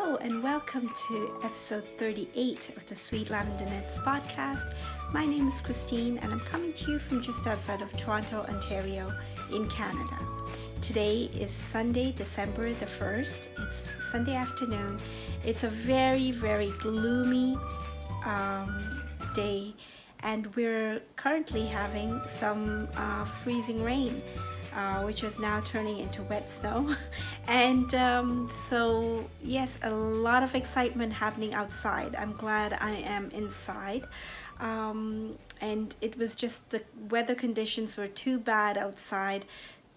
Hello and welcome to episode 38 of the Sweet Lavender Nets podcast. My name is Christine and I'm coming to you from just outside of Toronto, Ontario in Canada. Today is Sunday, December the 1st. It's Sunday afternoon. It's a very, very gloomy day and we're currently having some freezing rain. Which is now turning into wet snow. And so yes, a lot of excitement happening outside. I'm glad I am inside. And it was just the weather conditions were too bad outside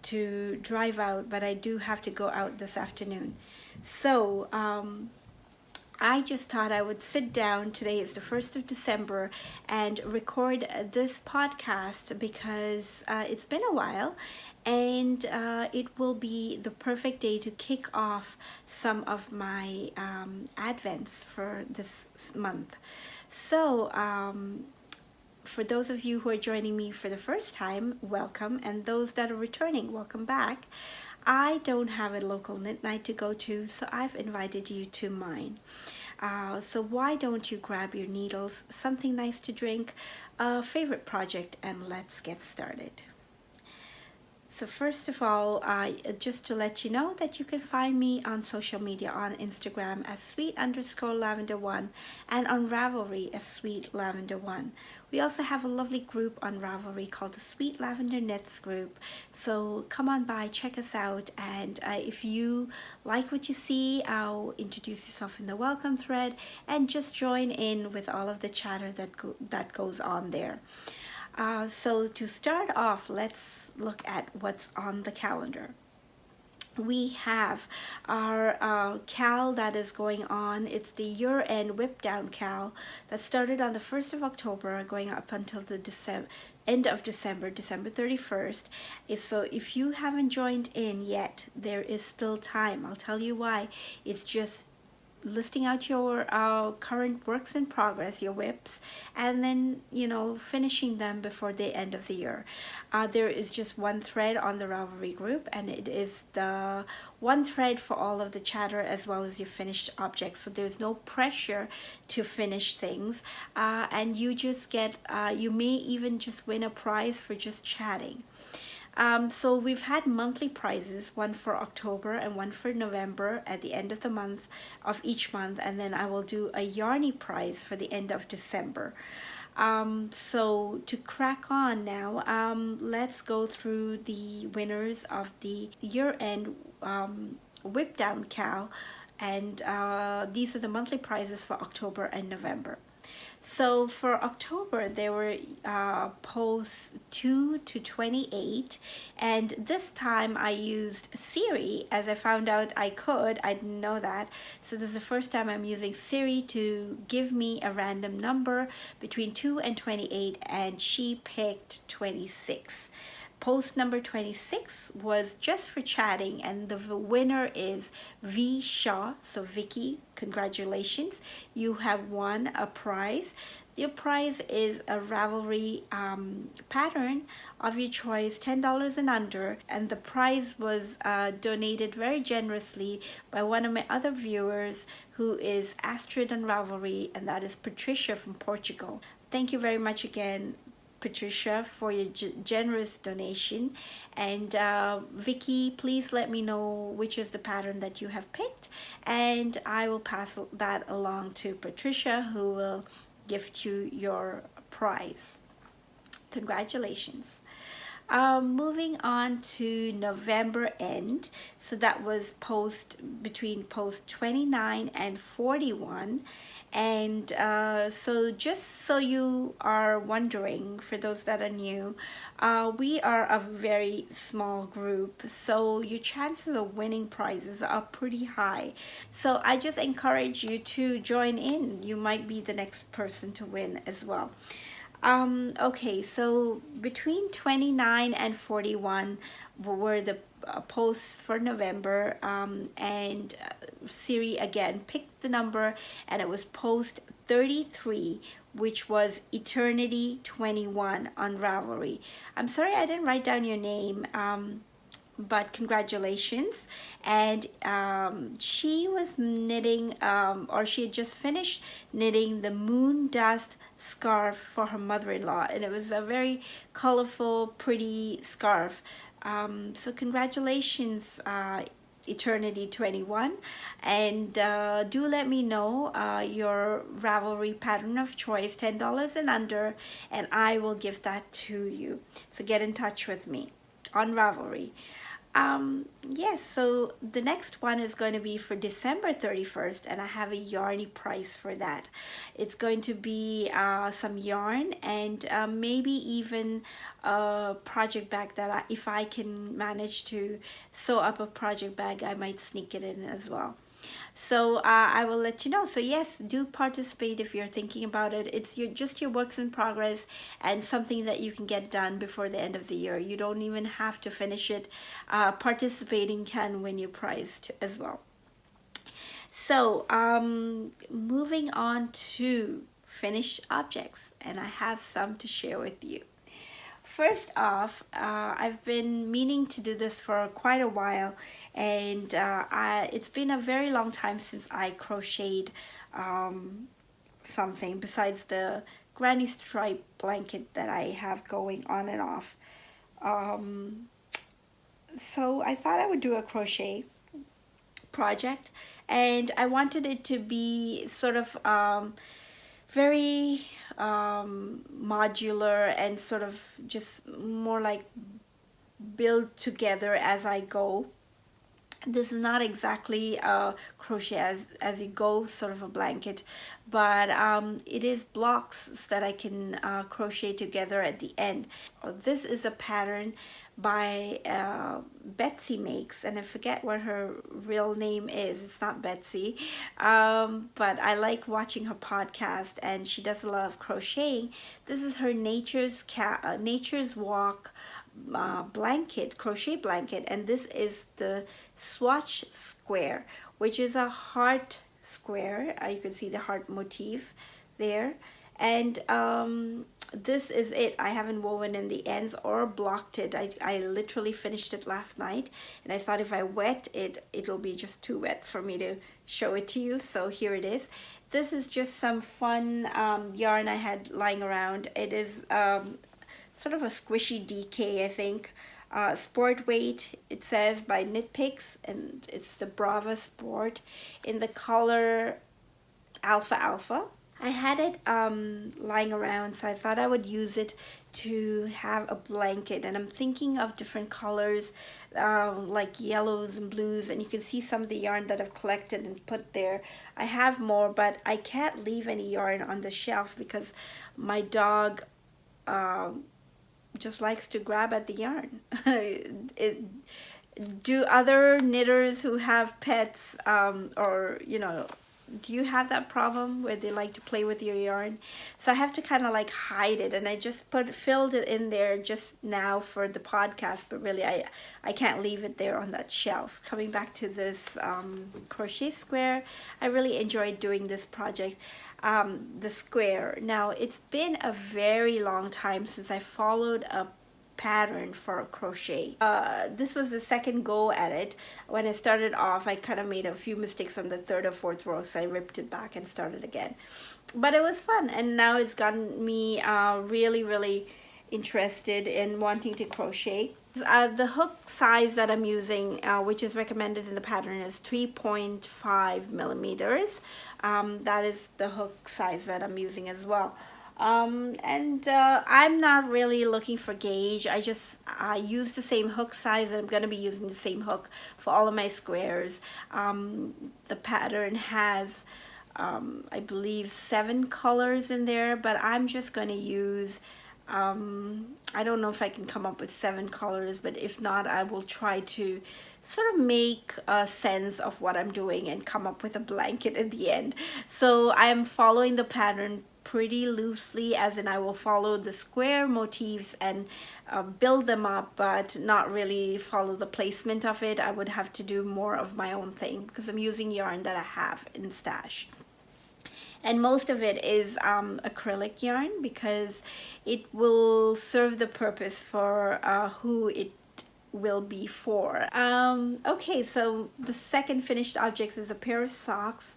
to drive out, but I do have to go out this afternoon. So I just thought I would sit down. Today is the 1st of December and record this podcast because it's been a while and it will be the perfect day to kick off some of my advents for this month. So for those of you who are joining me for the first time, welcome, and those that are returning, welcome back. I don't have a local knit night to go to, so I've invited you to mine. So why don't you grab your needles, something nice to drink, a favorite project, and let's get started. So first of all, just to let you know that you can find me on social media on Instagram as sweet_lavender1 and on Ravelry as sweetlavender1. We also have a lovely group on Ravelry called the Sweet Lavender Knits group. So come on by, check us out, and if you like what you see, I'll introduce yourself in the welcome thread and just join in with all of the chatter that goes on there. So to start off, let's look at what's on the calendar. We have our KAL that is going on. It's the year-end whip down KAL that started on the 1st of October going up until the end of December 31st. If you haven't joined in yet, there is still time. I'll tell you why. It's just listing out your current works in progress, your whips, and then finishing them before the end of the year. There is just one thread on the Ravelry group, and it is the one thread for all of the chatter as well as your finished objects, so there's no pressure to finish things, and you just get you may even just win a prize for just chatting. So we've had monthly prizes, one for October and one for November at the end of the month of each month, and then I will do a Yarny prize for the end of December. So to crack on now, let's go through the winners of the year-end whip down KAL, and these are the monthly prizes for October and November. So for October, there were posts 2 to 28, and this time I used Siri, as I found out I could. I didn't know that. So this is the first time I'm using Siri to give me a random number between 2 and 28, and she picked 26. Post number 26 was just for chatting, and the winner is V Shaw. So Vicky, congratulations, you have won a prize. Your prize is a Ravelry pattern of your choice, $10 and under, and the prize was donated very generously by one of my other viewers, who is Astrid on Ravelry, and that is Patricia from Portugal. Thank you very much again, Patricia, for your generous donation. And Vicky, please let me know which is the pattern that you have picked, and I will pass that along to Patricia, who will gift you your prize. Congratulations. Moving on to November end, so that was between post 29 and 41. And so just so you are wondering, for those that are new, we are a very small group, so your chances of winning prizes are pretty high. So I just encourage you to join in. You might be the next person to win as well. Okay, so between 29 and 41 were the posts for November, and Siri again picked the number, and it was post 33, which was Eternity 21 on Ravelry. I'm sorry I didn't write down your name. but congratulations. And she was knitting, or she had just finished knitting the moon dust scarf for her mother-in-law, and it was a very colorful, pretty scarf. So congratulations, Eternity 21, and do let me know your Ravelry pattern of choice, $10 and under, and I will give that to you. So get in touch with me on Ravelry. Yes, so the next one is going to be for December 31st, and I have a yarny price for that. It's going to be some yarn, and maybe even a project bag that if I can manage to sew up a project bag, I might sneak it in as well. So I will let you know. So yes, do participate if you're thinking about it. It's just your works in progress and something that you can get done before the end of the year. You don't even have to finish it. Participating can win you prize as well. So moving on to finished objects, and I have some to share with you. First off, I've been meaning to do this for quite a while, and it's been a very long time since I crocheted something besides the granny stripe blanket that I have going on and off. So I thought I would do a crochet project, and I wanted it to be sort of very modular and sort of just more like build together as I go. This is not exactly a crochet as you go sort of a blanket, but it is blocks that I can crochet together at the end. This is a pattern by Betsy Makes, and I forget what her real name is. It's not Betsy, but I like watching her podcast, and she does a lot of crocheting. This is her Nature's Walk blanket, crochet blanket, and this is the swatch square, which is a heart square. You can see the heart motif there, and this is it. I haven't woven in the ends or blocked it. I literally finished it last night, and I thought if I wet it, it'll be just too wet for me to show it to you. So here it is. This is just some fun yarn I had lying around. It is sort of a squishy DK, I think. Sport weight, it says, by Knit Picks, and it's the Brava Sport in the color Alpha Alpha. I had it lying around, so I thought I would use it to have a blanket, and I'm thinking of different colors like yellows and blues, and you can see some of the yarn that I've collected and put there. I have more, but I can't leave any yarn on the shelf because my dog just likes to grab at the yarn. Do other knitters who have pets or do you have that problem where they like to play with your yarn? So I have to kind of like hide it, and I just filled it in there just now for the podcast, but really I can't leave it there on that shelf. Coming back to this crochet square, I really enjoyed doing this project. The square. Now, it's been a very long time since I followed a pattern for a crochet. This was the second go at it. When I started off, I kind of made a few mistakes on the third or fourth row, so I ripped it back and started again. But it was fun, and now it's gotten me really interested in wanting to crochet. The hook size that I'm using, which is recommended in the pattern, is 3.5 millimeters. That is the hook size that I'm using as well. I'm not really looking for gauge. I use the same hook size, and I'm going to be using the same hook for all of my squares. The pattern has I believe 7 colors in there, but I'm just going to use I don't know if I can come up with 7 colors, but if not, I will try to sort of make a sense of what I'm doing and come up with a blanket at the end. So I'm following the pattern pretty loosely, as in I will follow the square motifs and build them up, but not really follow the placement of it. I would have to do more of my own thing because I'm using yarn that I have in stash. And most of it is acrylic yarn because it will serve the purpose for who it will be for. Okay, so the second finished object is a pair of socks.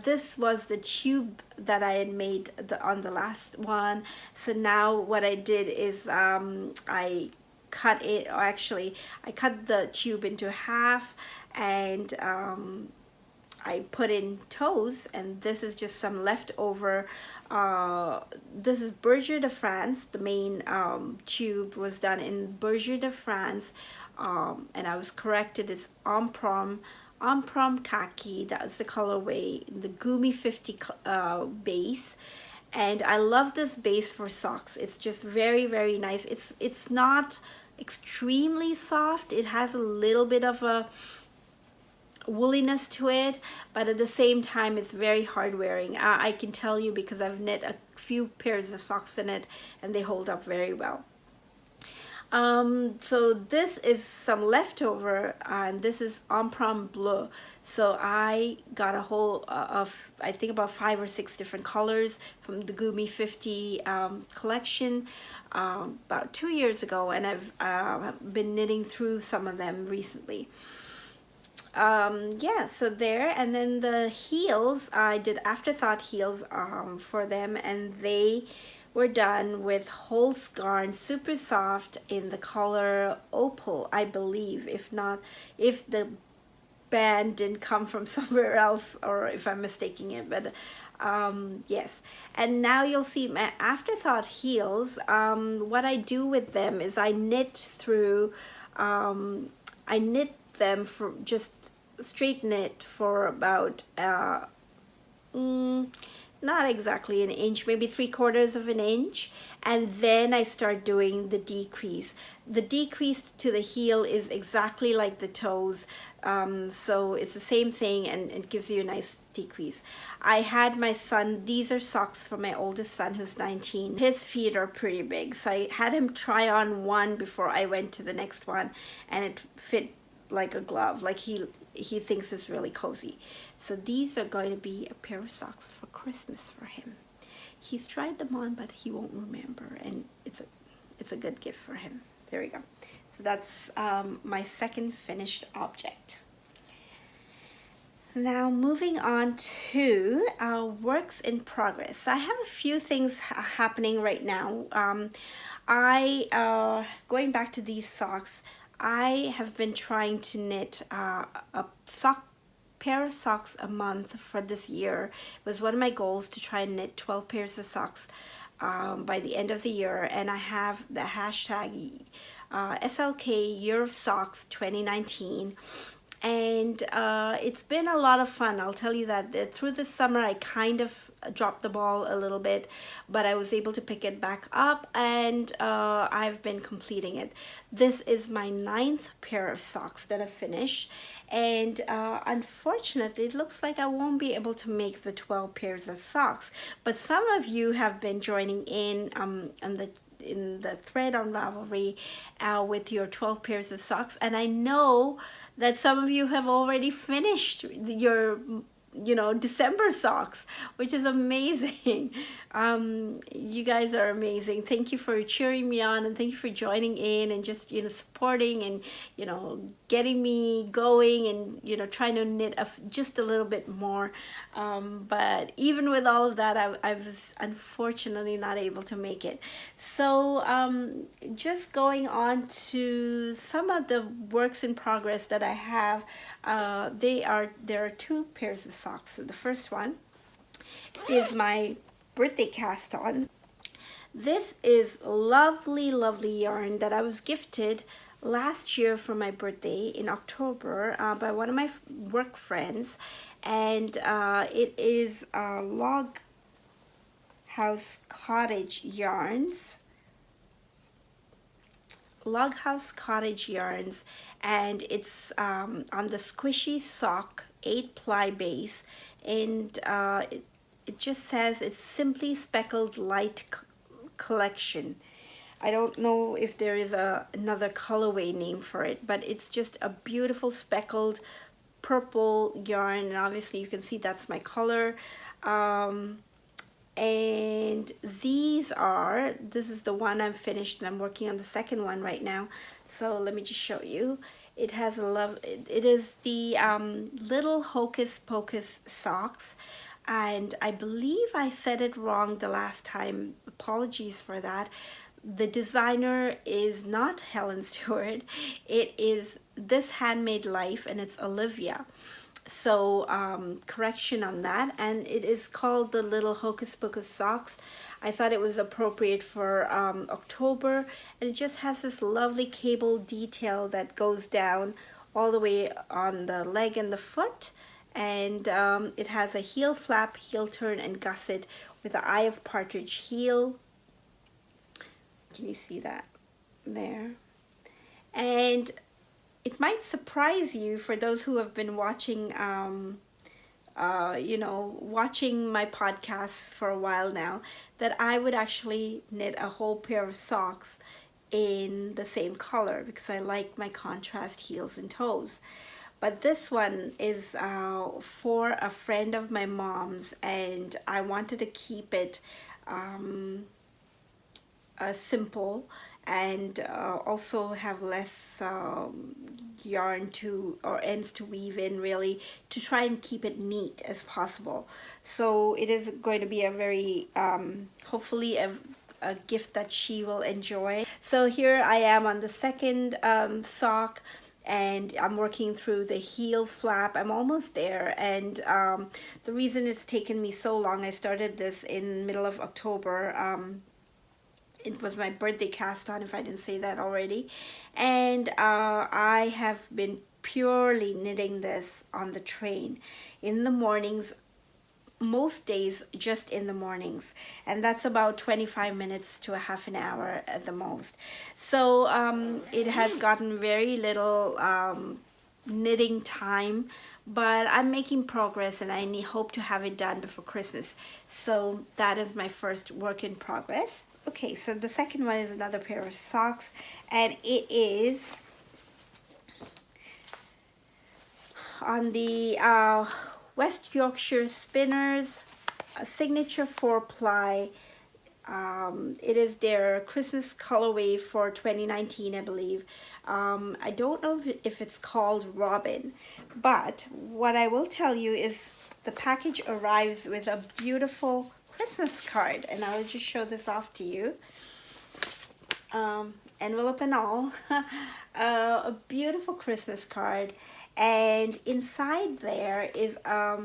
This was the tube that I had made on the last one. So now what I did is I cut it, or actually I cut the tube into half, and I put in toes, and this is just some leftover. This is Berger de France. The main tube was done in Berger de France, and I was corrected. It's Emprom khaki. That's the colorway. The Gumi 50 base, and I love this base for socks. It's just very, very nice. It's not extremely soft. It has a little bit of a wooliness to it, but at the same time it's very hard wearing. I can tell you because I've knit a few pairs of socks in it, and they hold up very well. So this is some leftover, and this is Emprunt Bleu. So I got a whole of, I think, about 5 or 6 different colors from the Gumi 50 collection about 2 years ago, and I've been knitting through some of them recently. Yeah, so there. And then the heels, I did afterthought heels for them, and they were done with Holzgarn, super soft, in the color opal, I believe. If not, if the band didn't come from somewhere else, or if I'm mistaking it, but yes. And now you'll see my afterthought heels. What I do with them is I knit through, I knit them for just straight knit for about not exactly an inch, maybe 3/4 of an inch, and then I start doing the decrease. The decrease to the heel is exactly like the toes, so it's the same thing, and it gives you a nice decrease. I had my son, these are socks for my oldest son who's 19. His feet are pretty big, so I had him try on one before I went to the next one, and it fit like a glove. Like he thinks it's really cozy. So these are going to be a pair of socks for Christmas for him. He's tried them on, but he won't remember, and it's a good gift for him. There we go. So that's my second finished object. Now moving on to works in progress. So I have a few things happening right now. Going back to these socks, I have been trying to knit a pair of socks a month for this year. It was one of my goals to try and knit 12 pairs of socks by the end of the year, and I have the hashtag SLK Year of Socks 2019. And it's been a lot of fun. I'll tell you that through the summer I kind of dropped the ball a little bit, but I was able to pick it back up, and I've been completing it. This is my 9th pair of socks that I've finished, and unfortunately it looks like I won't be able to make the 12 pairs of socks, but some of you have been joining in in the thread on Ravelry with your 12 pairs of socks, and I know that some of you have already finished your December socks, which is amazing. You guys are amazing. Thank you for cheering me on, and thank you for joining in and just supporting and getting me going, and trying to knit just a little bit more. But even with all of that, I was unfortunately not able to make it. So just going on to some of the works in progress that I have. There are 2 pairs of socks. So the first one is my birthday cast on. This is lovely yarn that I was gifted last year for my birthday in October by one of my work friends, and it is Log House Cottage yarns. Log House Cottage yarns, and it's on the Squishy Sock 8-ply base, and it just says it's Simply Speckled Light Collection. I don't know if there is another colorway name for it, but it's just a beautiful speckled purple yarn, and obviously you can see that's my color. And this is the one I'm finished, and I'm working on the second one right now. So let me just show you. It has a love, it is the little Hocus Pocus socks. And I believe I said it wrong the last time. Apologies for that. The designer is not Helen Stewart. It is This Handmade Life, and it's Olivia. So correction on that. And it is called the Little Hocus Pocus Socks. I thought it was appropriate for October, and it just has this lovely cable detail that goes down all the way on the leg and the foot. And it has a heel flap, heel turn, and gusset with the eye of partridge heel. Can you see that there? And it might surprise you, for those who have been watching, you know, watching my podcasts for a while now, that I would actually knit a whole pair of socks in the same color because I like my contrast heels and toes. But this one is for a friend of my mom's, and I wanted to keep it simple, and also have less yarn to, or ends to weave in, really, to try and keep it neat as possible. So it is going to be a very hopefully a gift that she will enjoy. So here I am on the second sock, and I'm working through the heel flap. I'm almost there, and the reason it's taken me so long, I started this in middle of October. It was my birthday cast on, if I didn't say that already. And I have been purely knitting this on the train in the mornings, most days just in the mornings, and that's about 25 minutes to a half an hour at the most. So it has gotten very little knitting time, but I'm making progress, and I hope to have it done before Christmas. So that is my first work in progress. Okay, so the second one is another pair of socks, and it is on the West Yorkshire Spinners signature 4-ply. It is their Christmas colorway for 2019, I believe. I don't know if it's called Robin, but what I will tell you is the package arrives with a beautiful Christmas card, and I will just show this off to you. Envelope and all. A beautiful Christmas card, and inside there is a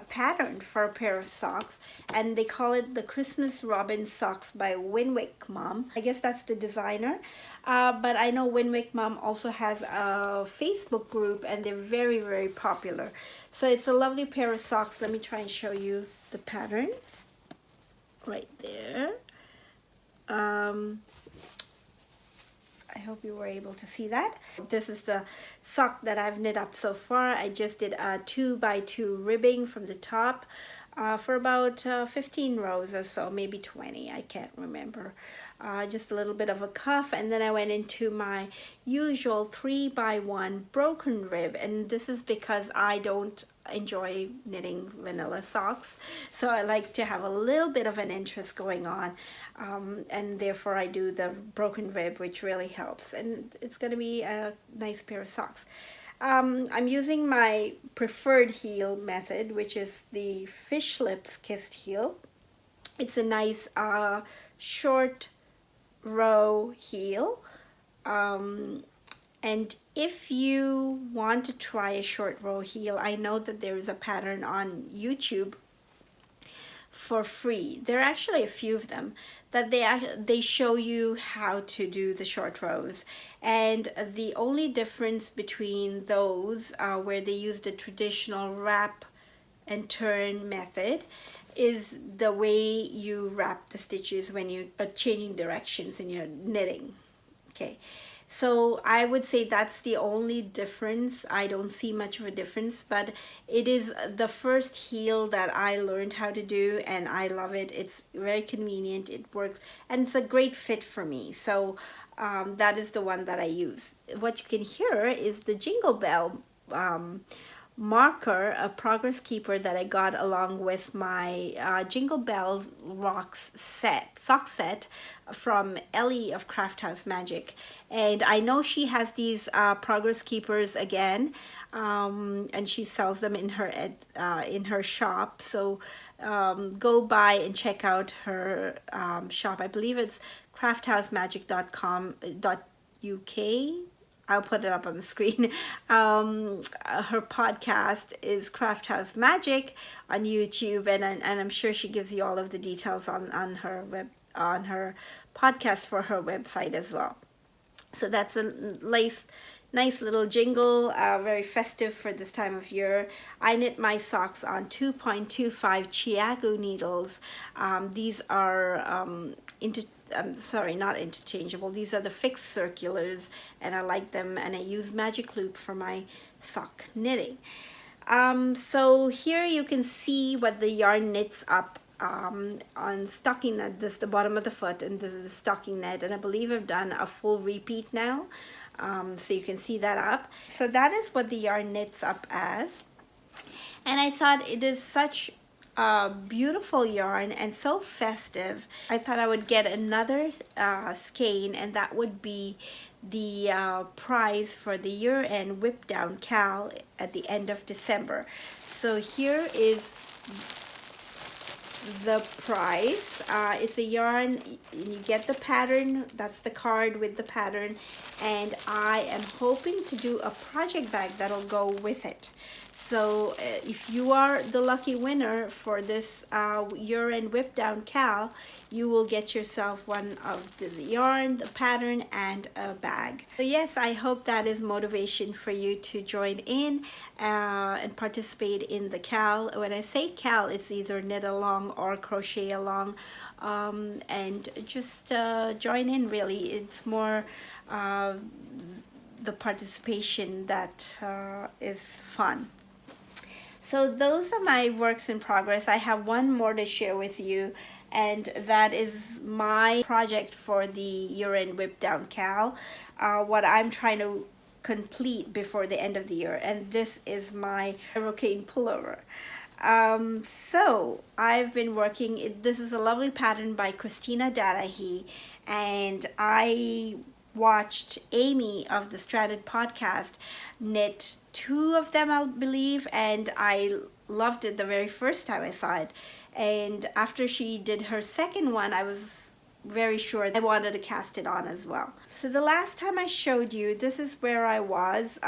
pattern for a pair of socks, and they call it the Christmas Robin Socks by Winwick Mom. I guess that's the designer, but I know Winwick Mom also has a Facebook group, and they're very, very popular. So it's a lovely pair of socks. Let me try and show you the pattern right there. I hope you were able to see that. This is the sock that I've knit up so far. I just did a 2x2 ribbing from the top for about 15 rows or so, maybe 20, I can't remember. Just a little bit of a cuff, and then I went into my usual 3x1 broken rib, and this is because I don't enjoy knitting vanilla socks, so I like to have a little bit of an interest going on, and therefore I do the broken rib, which really helps, and it's going to be a nice pair of socks. I'm using my preferred heel method, which is the fish lips kissed heel. It's a nice short row heel, and if you want to try a short row heel, I know that there is a pattern on YouTube for free. There are actually a few of them that they show you how to do the short rows, and the only difference between those where they use the traditional wrap and turn method is the way you wrap the stitches when you are changing directions in your knitting. Okay, so I would say that's the only difference. I don't see much of a difference, but it is the first heel that I learned how to do, and I love it. It's very convenient, it works, and it's a great fit for me. So that is the one that I use. What you can hear is the Jingle Bell marker, a progress keeper that I got along with my Jingle Bells Rocks sock set from Ellie of Craft House Magic. And I know she has these progress keepers again, and she sells them in her shop. So go by and check out her shop. I believe it's crafthousemagicuk. I'll put it up on the screen. Her podcast is Craft House Magic on YouTube, and I'm sure she gives you all of the details on her podcast for her website as well. So that's a nice little jingle, very festive for this time of year. I knit my socks on 2.25 Chiago needles. These are sorry, not interchangeable. These are the fixed circulars, and I like them, and I use magic loop for my sock knitting. So here you can see what the yarn knits up on stocking net. This is the bottom of the foot, and this is the stocking net, and I believe I've done a full repeat now. So you can see that up. So that is what the yarn knits up as. And I thought it is such a beautiful yarn and so festive. I thought I would get another skein, and that would be the prize for the year-end whip down KAL at the end of December. So here is the price. It's a yarn, you get the pattern, that's the card with the pattern, and I am hoping to do a project bag that'll go with it. So if you are the lucky winner for this year-end whip down KAL, you will get yourself one of the yarn, the pattern, and a bag. So yes, I hope that is motivation for you to join in and participate in the KAL. When I say KAL, it's either knit along or crochet along, and just join in. Really, it's more the participation that is fun. So those are my works in progress. I have one more to share with you, and that is my project for the year-end whip down KAL, what I'm trying to complete before the end of the year, and this is my brocade pullover. So I've been working, this is a lovely pattern by Christina Danahy, and I watched Amy of the Stranded podcast knit two of them, I believe, and I loved it the very first time I saw it. And after she did her second one, I was very sure I wanted to cast it on as well. So the last time I showed you, this is where I was,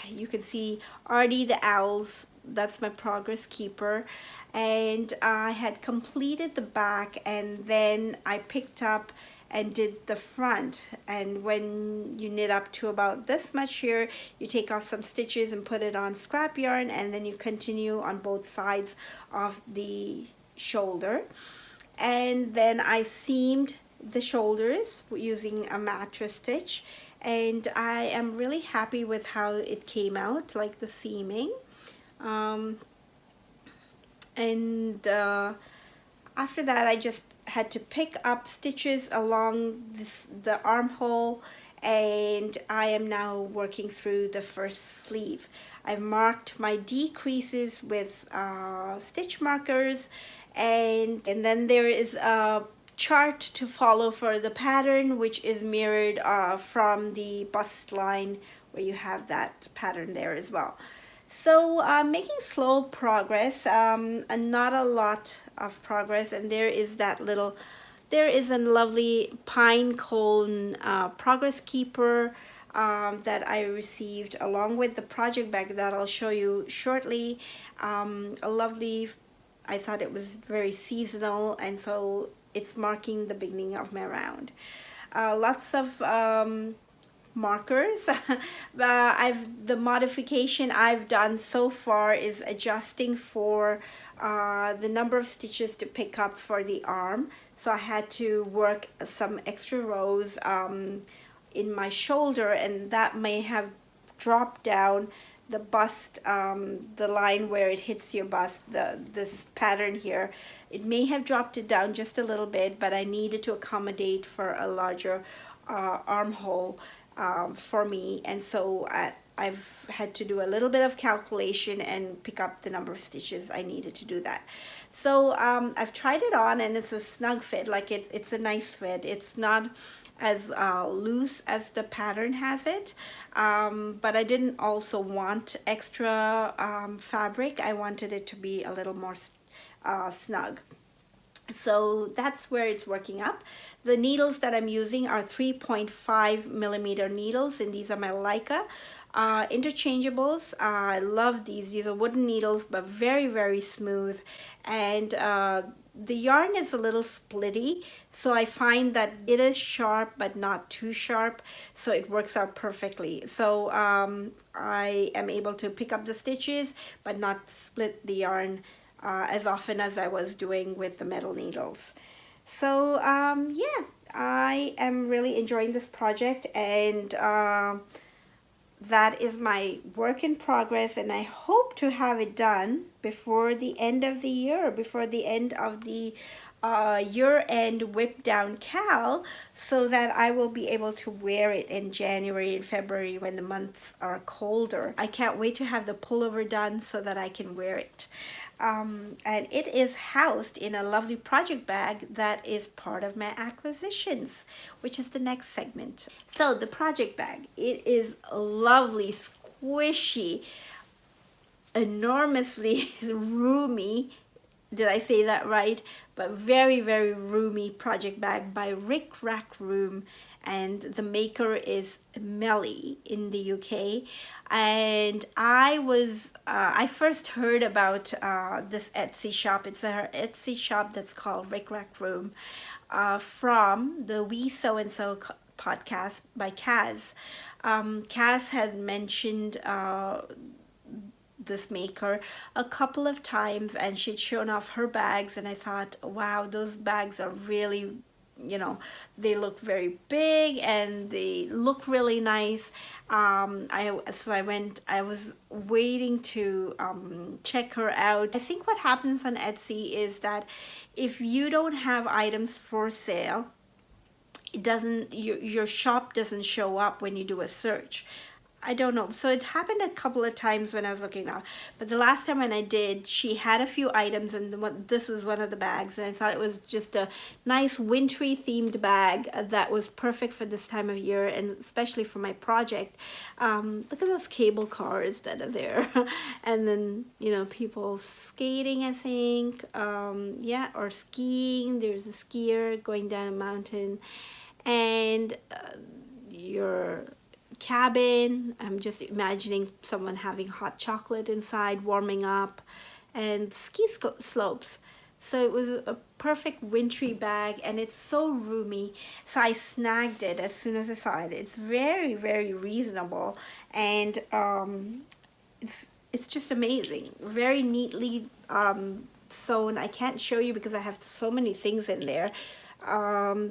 you can see Artie the Owls, that's my progress keeper, and I had completed the back, and then I picked up and did the front. And when you knit up to about this much here, you take off some stitches and put it on scrap yarn, and then you continue on both sides of the shoulder. And then I seamed the shoulders using a mattress stitch, and I am really happy with how it came out, like the seaming. After that, I just had to pick up stitches along the armhole, and I am now working through the first sleeve. I've marked my decreases with stitch markers, and then there is a chart to follow for the pattern, which is mirrored from the bust line, where you have that pattern there as well. So making slow progress, and not a lot of progress, and there is a lovely pine cone progress keeper that I received along with the project bag that I'll show you shortly. A lovely, I thought it was very seasonal, and so it's marking the beginning of my round. Lots of markers. The modification I've done so far is adjusting for the number of stitches to pick up for the arm. So I had to work some extra rows in my shoulder, and that may have dropped down the bust, the line where it hits your bust, this pattern here. It may have dropped it down just a little bit, but I needed to accommodate for a larger armhole. for me, and so I've had to do a little bit of calculation and pick up the number of stitches I needed to do that. So I've tried it on, and it's a snug fit. Like it's a nice fit. It's not as loose as the pattern has it, but I didn't also want extra fabric. I wanted it to be a little more snug. So that's where it's working up. The needles that I'm using are 3.5 millimeter needles, and these are my Leica interchangeables. I love these. These are wooden needles, but very, very smooth. And the yarn is a little splitty, so I find that it is sharp, but not too sharp. So it works out perfectly. So I am able to pick up the stitches, but not split the yarn as often as I was doing with the metal needles. So yeah, I am really enjoying this project, and that is my work in progress, and I hope to have it done before the end of the year, before the end of the year-end whip down KAL, so that I will be able to wear it in January and February when the months are colder. I can't wait to have the pullover done so that I can wear it. And it is housed in a lovely project bag that is part of my acquisitions, which is the next segment. So the project bag, it is lovely, squishy, enormously roomy. Did I say that right? But very, very roomy project bag by Rick Rack Room, and the maker is Melly in the UK. And I first heard about this Etsy shop. It's a Etsy shop that's called Rick Rack Room, from the We So and So podcast by KALs. KALs has mentioned this maker a couple of times, and she'd shown off her bags, and I thought, wow, those bags are really, they look very big and they look really nice. I was waiting to check her out. I think what happens on Etsy is that if you don't have items for sale, it doesn't, your shop doesn't show up when you do a search. I don't know. So it happened a couple of times when I was looking up. But the last time when I did, she had a few items, and this is one of the bags. And I thought it was just a nice wintry themed bag that was perfect for this time of year, and especially for my project. Look at those cable cars that are there. And then, people skating, I think. Yeah, or skiing. There's a skier going down a mountain. And your cabin, I'm just imagining someone having hot chocolate inside, warming up, and ski slopes. So it was a perfect wintry bag, and it's so roomy. So I snagged it as soon as I saw it. It's very, very reasonable, and it's just amazing. Very neatly sewn. I can't show you because I have so many things in there.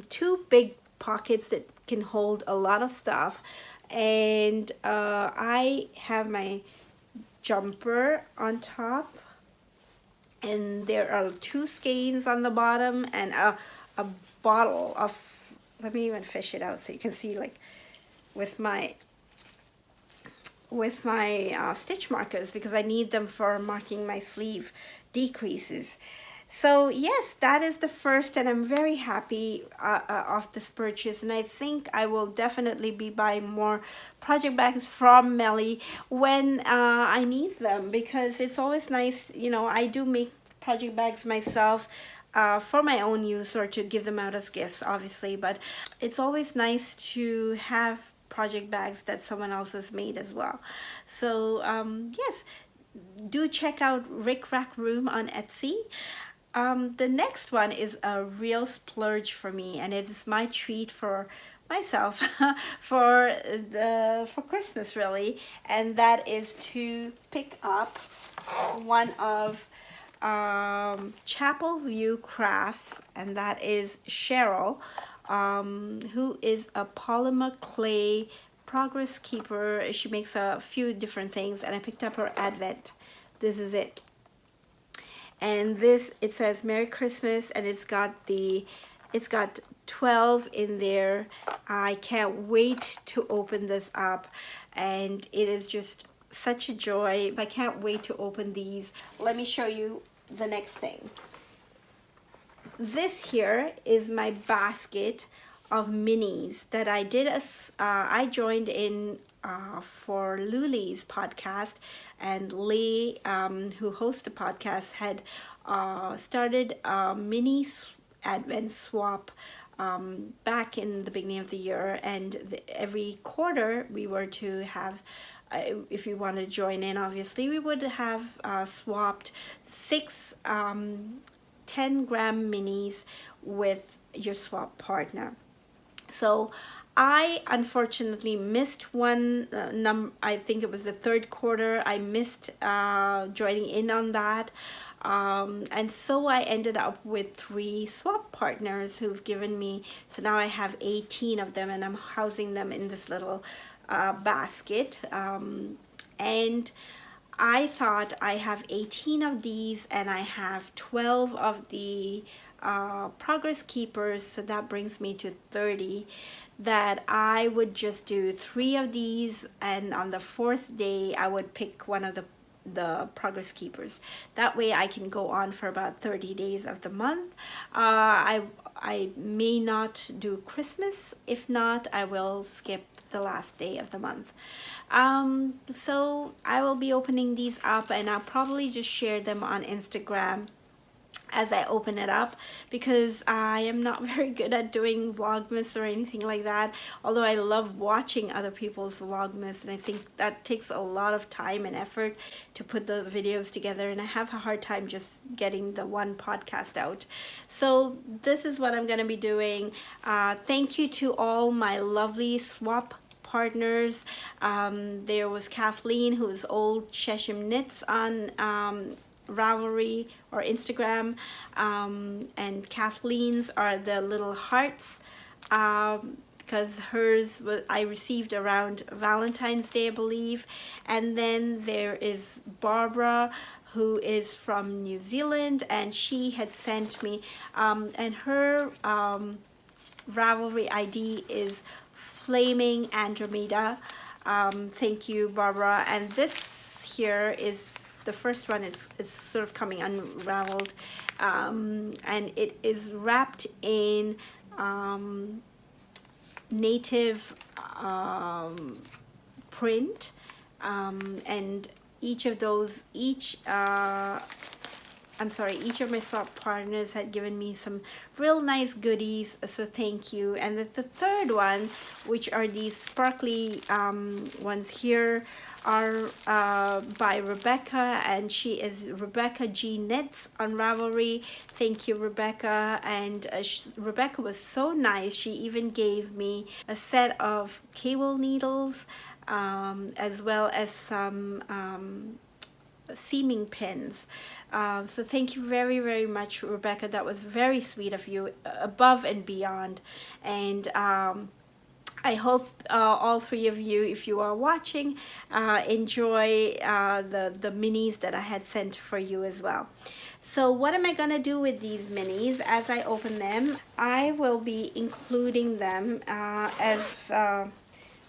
Two big pockets that can hold a lot of stuff. And I have my jumper on top, and there are two skeins on the bottom, and a bottle of, let me even fish it out so you can see, like, with my stitch markers, because I need them for marking my sleeve decreases. So yes, that is the first, and I'm very happy of this purchase, and I think I will definitely be buying more project bags from Melly when I need them, because it's always nice, I do make project bags myself for my own use or to give them out as gifts, obviously, but it's always nice to have project bags that someone else has made as well. So yes, do check out Rick Rack Room on Etsy. The next one is a real splurge for me, and it is my treat for myself for Christmas, really, and that is to pick up one of Chapel View Crafts, and that is Cheryl, who is a polymer clay progress keeper. She makes a few different things, and I picked up her Advent. This is it. And this, it says Merry Christmas, and it's got the It's got 12 in there. I can't wait to open this up, and it is just such a joy. I can't wait to open these. Let me show you the next thing. This here is my basket of minis that I did I joined in for Luli's podcast, and Lee, who hosts the podcast, had started a mini advent swap back in the beginning of the year, and every quarter we were to have, if you want to join in, obviously we would have swapped 6 10-gram minis with your swap partner. So I unfortunately missed one I think it was the third quarter. I missed joining in on that. And so I ended up with 3 swap partners who've given me, so now I have 18 of them, and I'm housing them in this little basket. And I thought I have 18 of these, and I have 12 of the progress keepers, so that brings me to 30, that I would just do 3 of these, and on the 4th day I would pick one of the progress keepers. That way I can go on for about 30 days of the month. I may not do Christmas. If not, I will skip the last day of the month. So I will be opening these up, and I'll probably just share them on Instagram as I open it up, because I am not very good at doing vlogmas or anything like that, although I love watching other people's vlogmas, and I think that takes a lot of time and effort to put the videos together, and I have a hard time just getting the one podcast out. So this is what I'm going to be doing. Thank you to all my lovely swap partners. There was Kathleen, who's Old Chesham Knits on Ravelry or Instagram, and Kathleen's are the little hearts, because hers was, I received around Valentine's Day, I believe. And then there is Barbara, who is from New Zealand, and she had sent me, and her Ravelry ID is Flaming Andromeda. Thank you, Barbara. And this here is the first one. It's sort of coming unraveled, and it is wrapped in native print, and each of my swap partners had given me some real nice goodies, so thank you. And the third one, which are these sparkly ones here, are by Rebecca, and she is Rebecca G Knits on Ravelry. Thank you, Rebecca. And Rebecca was so nice. She even gave me a set of cable needles, as well as some seaming pins. So thank you very, very much, Rebecca. That was very sweet of you, above and beyond. And I hope all 3 of you, if you are watching, enjoy the minis that I had sent for you as well. So what am I going to do with these minis as I open them? I will be including them as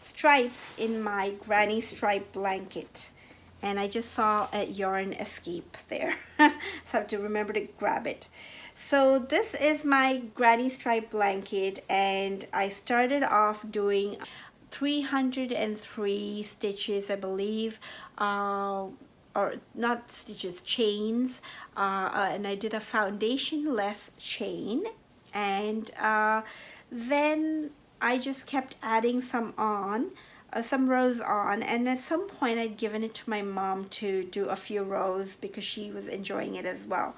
stripes in my granny stripe blanket. And I just saw a yarn escape there, so I have to remember to grab it. So this is my granny stripe blanket, and I started off doing 303 stitches, I believe, or not stitches, chains, and I did a foundation-less chain, and then I just kept adding some rows on, and at some point I'd given it to my mom to do a few rows because she was enjoying it as well.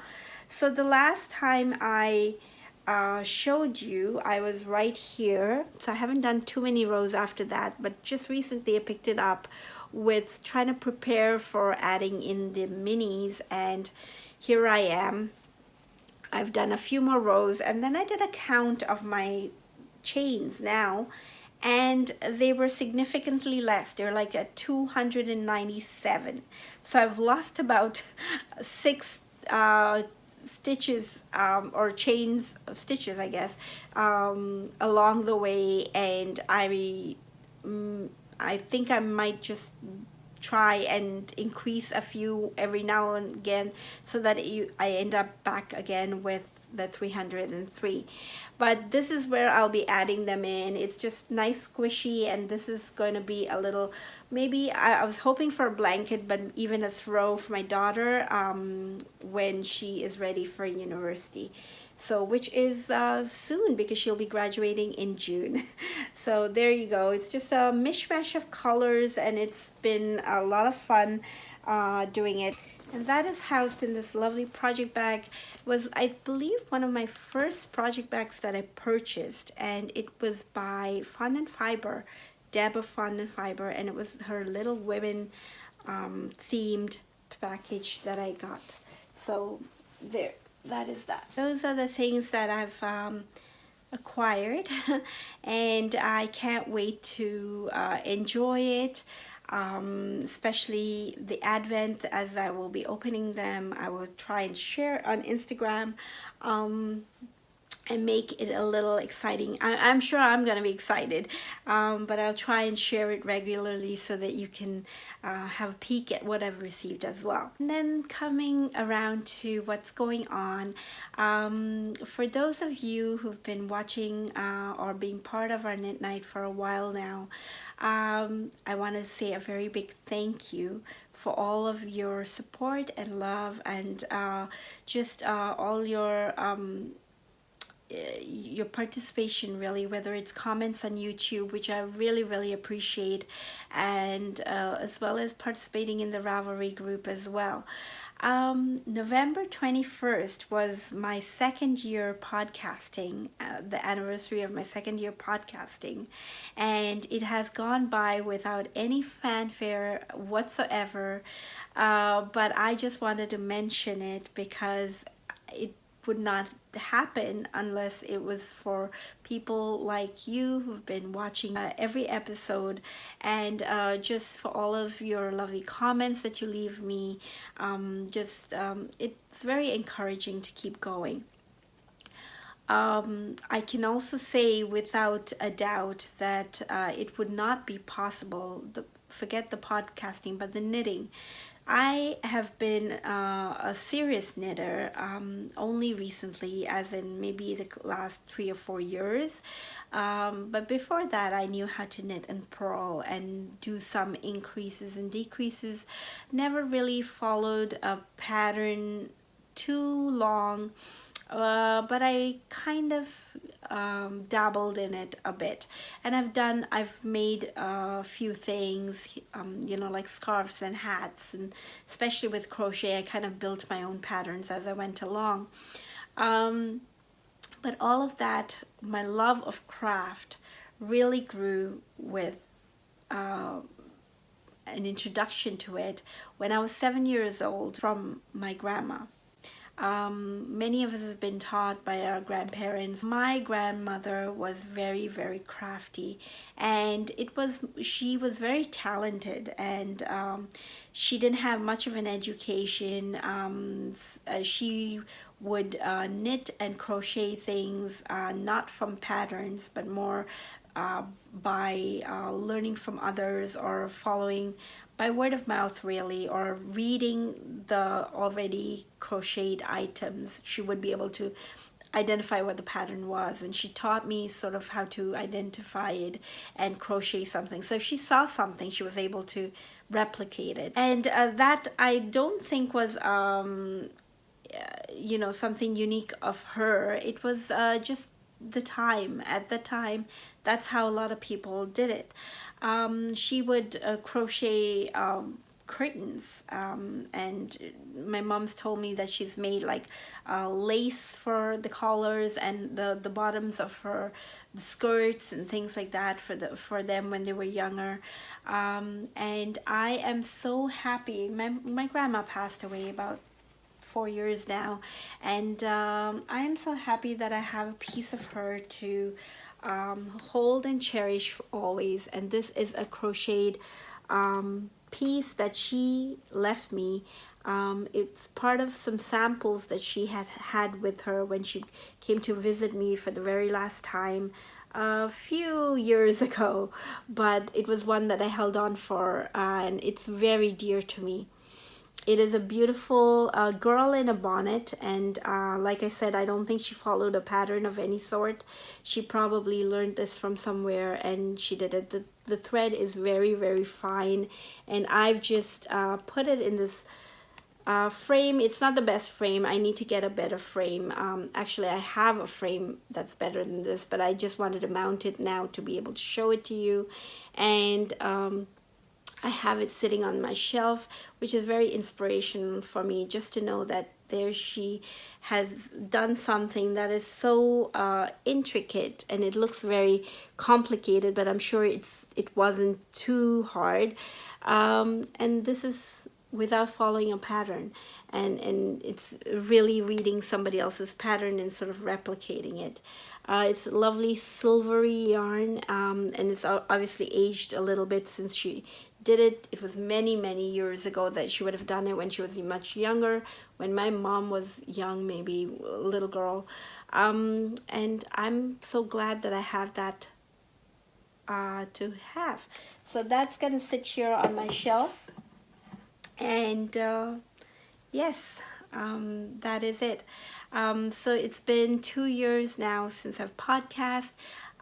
So the last time I showed you, I was right here, so I haven't done too many rows after that, but just recently I picked it up with trying to prepare for adding in the minis, and here I am. I've done a few more rows, and then I did a count of my chains now, and they were significantly less. They're like at 297. So I've lost about 6 stitches or chains of stitches, I guess, along the way, and I think I might just try and increase a few every now and again, so that I end up back again with the 303. But this is where I'll be adding them in. It's just nice squishy, and this is going to be a little, maybe I was hoping for a blanket, but even a throw for my daughter when she is ready for university. So, which is soon, because she'll be graduating in June. So there you go. It's just a mishmash of colors, and it's been a lot of fun doing it. And that is housed in this lovely project bag. It was, I believe, one of my first project bags that I purchased, and it was by Fun and Fiber, Deb of Fun and Fiber, and it was her Little Women themed package that I got. So there, that is that. Those are the things that I've acquired and I can't wait to enjoy it, especially the Advent. As I will be opening them, I will try and share on Instagram and make it a little exciting. I'm sure I'm going to be excited, but I'll try and share it regularly so that you can have a peek at what I've received as well. And then coming around to what's going on, for those of you who've been watching or being part of our knit night for a while now, I want to say a very big thank you for all of your support and love, and just all your participation, really, whether it's comments on YouTube, which I really appreciate, and as well as participating in the Ravelry group as well. November 21st was my second year podcasting, the anniversary of my second year podcasting, and it has gone by without any fanfare whatsoever, but I just wanted to mention it because it would not happen unless it was for people like you who've been watching every episode, and just for all of your lovely comments that you leave me. It's very encouraging to keep going. I can also say without a doubt that it would not be possible, forget the podcasting, but the knitting. I have been a serious knitter only recently, as in maybe the last 3 or 4 years. But before that, I knew how to knit and purl and do some increases and decreases. Never really followed a pattern too long. But I kind of dabbled in it a bit, and I've made a few things, like scarves and hats, and especially with crochet I kind of built my own patterns as I went along. But all of that, my love of craft really grew with an introduction to it when I was 7 years old from my grandma. Many of us have been taught by our grandparents. My grandmother was very crafty, and she was very talented, and she didn't have much of an education. She would knit and crochet things, not from patterns, but more by learning from others, or following by word of mouth, really, or reading the already crocheted items. She would be able to identify what the pattern was, and she taught me sort of how to identify it and crochet something. So if she saw something, she was able to replicate it, and that I don't think was something unique of her. It was just the time. At the time, that's how a lot of people did it. She would crochet curtains, and my mom's told me that she's made like lace for the collars and the bottoms of the skirts and things like that for them when they were younger. And I am so happy. My grandma passed away about 4 years now, and I am so happy that I have a piece of her to hold and cherish always. And this is a crocheted piece that she left me It's part of some samples that she had with her when she came to visit me for the very last time a few years ago, but it was one that I held on for, and it's very dear to me. It is a beautiful girl in a bonnet, and like I said, I don't think she followed a pattern of any sort. She probably learned this from somewhere and she did it. The thread is very, very fine, and I've just put it in this frame. It's not the best frame. I need to get a better frame. Actually, I have a frame that's better than this, but I just wanted to mount it now to be able to show it to you. And I have it sitting on my shelf, which is very inspirational for me, just to know that there she has done something that is so intricate, and it looks very complicated, but I'm sure it wasn't too hard. And this is without following a pattern, and it's really reading somebody else's pattern and sort of replicating it. It's lovely silvery yarn, and it's obviously aged a little bit since she did it. It was many, many years ago that she would have done it, when she was much younger, when my mom was young, maybe a little girl. And I'm so glad that I have that to have. So that's gonna sit here on my shelf. And yes, that is it. So it's been 2 years now since I've podcast,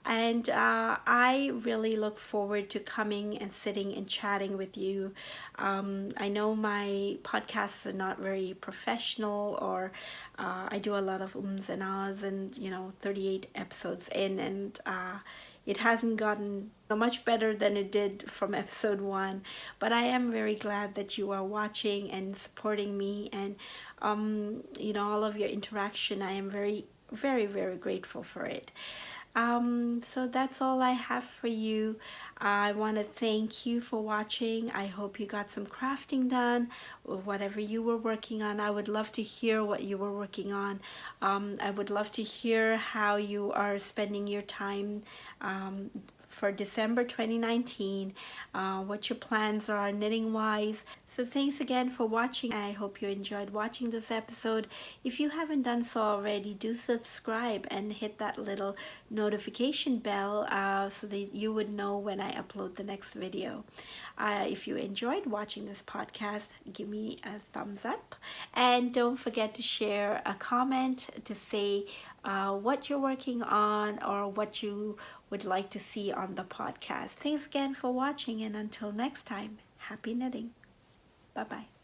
and I really look forward to coming and sitting and chatting with you. I know my podcasts are not very professional, or I do a lot of ums and ahs, and 38 episodes in, and it hasn't gotten much better than it did from episode 1, but I am very glad that you are watching and supporting me, and all of your interaction. I am very, very, very grateful for it. So that's all I have for you. I want to thank you for watching. I hope you got some crafting done, or whatever you were working on. I would love to hear what you were working on. I would love to hear how you are spending your time for December 2019, what your plans are knitting wise. So thanks again for watching. I hope you enjoyed watching this episode. If you haven't done so already, do subscribe and hit that little notification bell so that you would know when I upload the next video. If you enjoyed watching this podcast, give me a thumbs up, and don't forget to share a comment to say what you're working on, or what you would like to see on the podcast. Thanks again for watching, and until next time, happy knitting. Bye-bye.